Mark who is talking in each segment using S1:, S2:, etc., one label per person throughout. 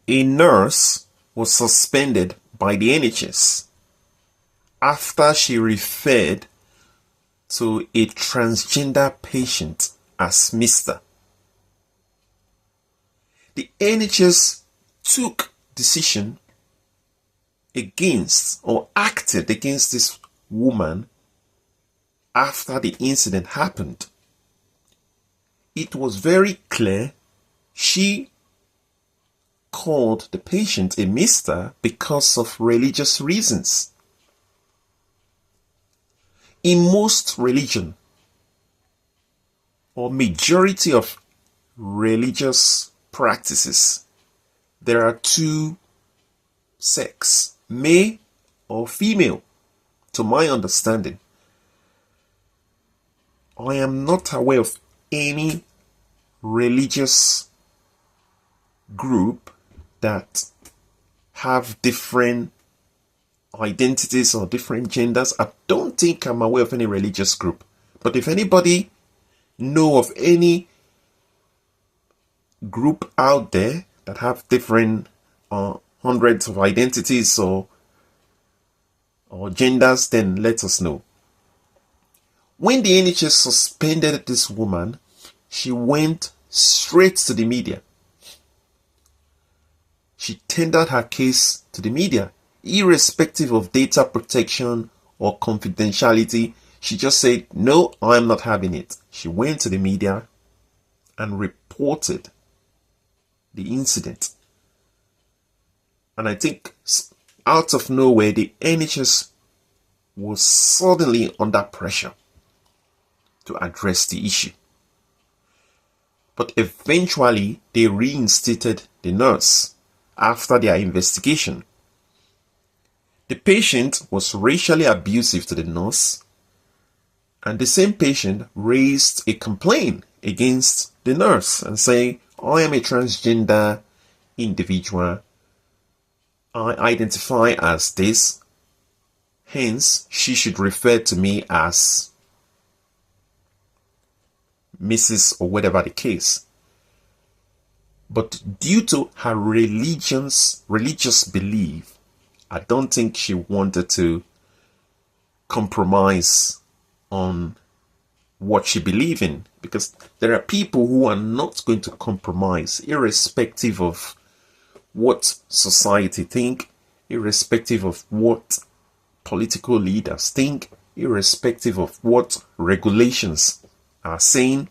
S1: A nurse was suspended by the NHS after she referred to a transgender patient as Mr. The NHS took decision against or acted against this woman after the incident happened. It was very clear she called the patient a Mr. because of religious reasons. In most religion, or majority of religious practices, there are two sex, male or female, to my understanding. I am not aware of any religious group that have different identities or different genders. I don't think I'm aware of any religious group. But if anybody know of any group out there that have different hundreds of identities or genders, then let us know. When the NHS suspended this woman, she went straight to the media. She tendered her case to the media, irrespective of data protection or confidentiality. She just said, no, I'm not having it. She went to the media and reported the incident. And I think out of nowhere, the NHS was suddenly under pressure to address the issue. But eventually, they reinstated the nurse after their investigation. The patient was racially abusive to the nurse, and the same patient raised a complaint against the nurse and saying, I am a transgender individual. I identify as this. Hence, she should refer to me as Mrs. or whatever the case. But due to her religious belief, I don't think she wanted to compromise on what she believes in, because there are people who are not going to compromise irrespective of what society think, irrespective of what political leaders think, irrespective of what regulations are saying.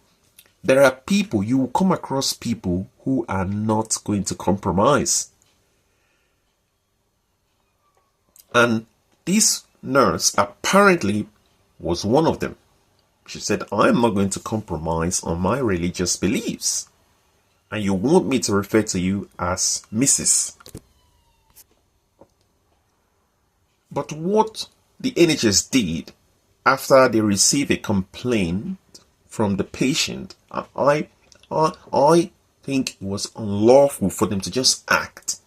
S1: There are people, you will come across people who are not going to compromise. And this nurse apparently was one of them. She said, I'm not going to compromise on my religious beliefs. And you want me to refer to you as Mrs. But what the NHS did after they received a complaint from the patient, I think it was unlawful for them to just act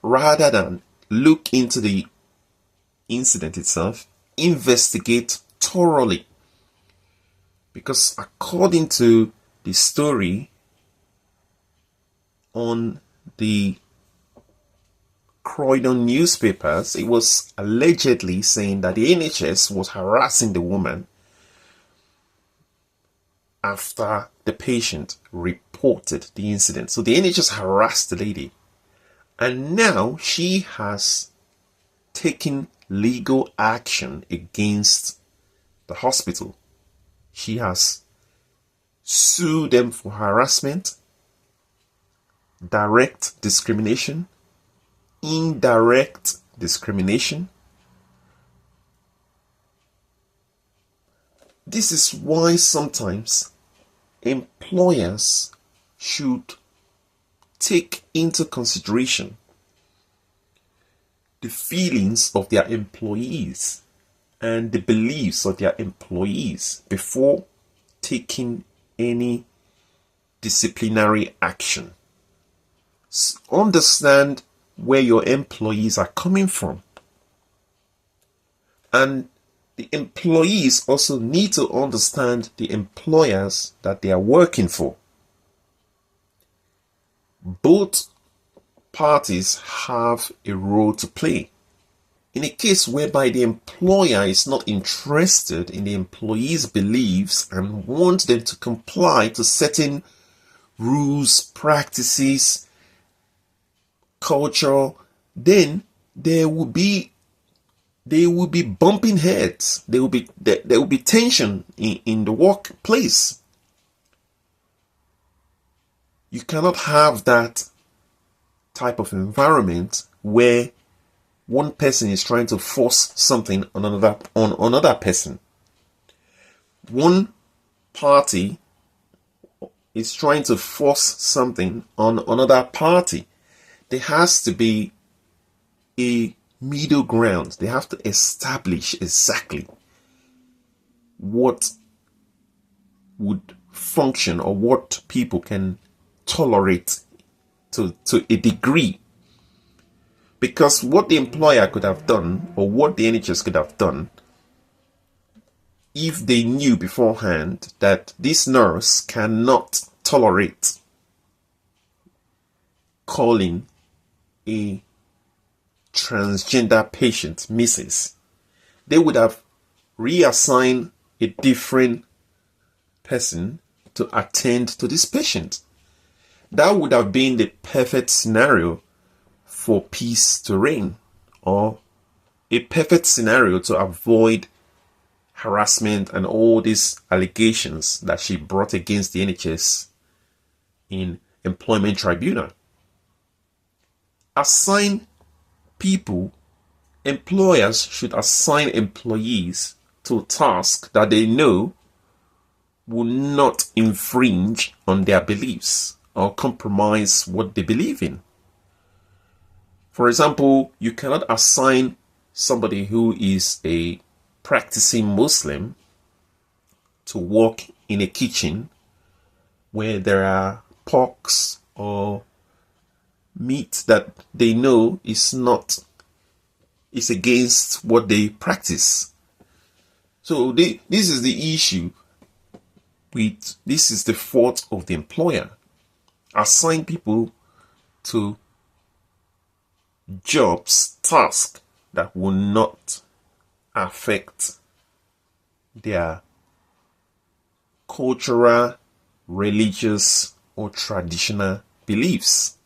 S1: rather than look into the incident itself, investigate thoroughly. Because according to the story on the Croydon newspapers, it was allegedly saying that the NHS was harassing the woman after the patient reported the incident. So the NHS harassed the lady, and now she has taken legal action against the hospital. She has sued them for harassment, direct discrimination, indirect discrimination. This is why sometimes employers should take into consideration the feelings of their employees and the beliefs of their employees before taking any disciplinary action. Understand where your employees are coming from. And the employees also need to understand the employers that they are working for. Both parties have a role to play. In a case whereby the employer is not interested in the employee's beliefs and wants them to comply to certain rules, practices, culture, then there will be bumping heads. There will be tension in the workplace. You cannot have that type of environment where one person is trying to force something on another person. One party is trying to force something on another party. There has to be a middle ground. They have to establish exactly what would function or what people can tolerate to a degree. Because what the employer could have done, or what the NHS could have done, if they knew beforehand that this nurse cannot tolerate calling a transgender patient Mrs., they would have reassigned a different person to attend to this patient. That would have been the perfect scenario for peace to reign, or a perfect scenario to avoid harassment and all these allegations that she brought against the NHS in employment tribunal. Assign people, employers should assign employees to a task that they know will not infringe on their beliefs or compromise what they believe in. For example, you cannot assign somebody who is a practicing Muslim to work in a kitchen where there are porks or meat that they know is against what they practice. So this is the issue. This is the fault of the employer. Assign people to jobs, tasks that will not affect their cultural, religious, or traditional beliefs.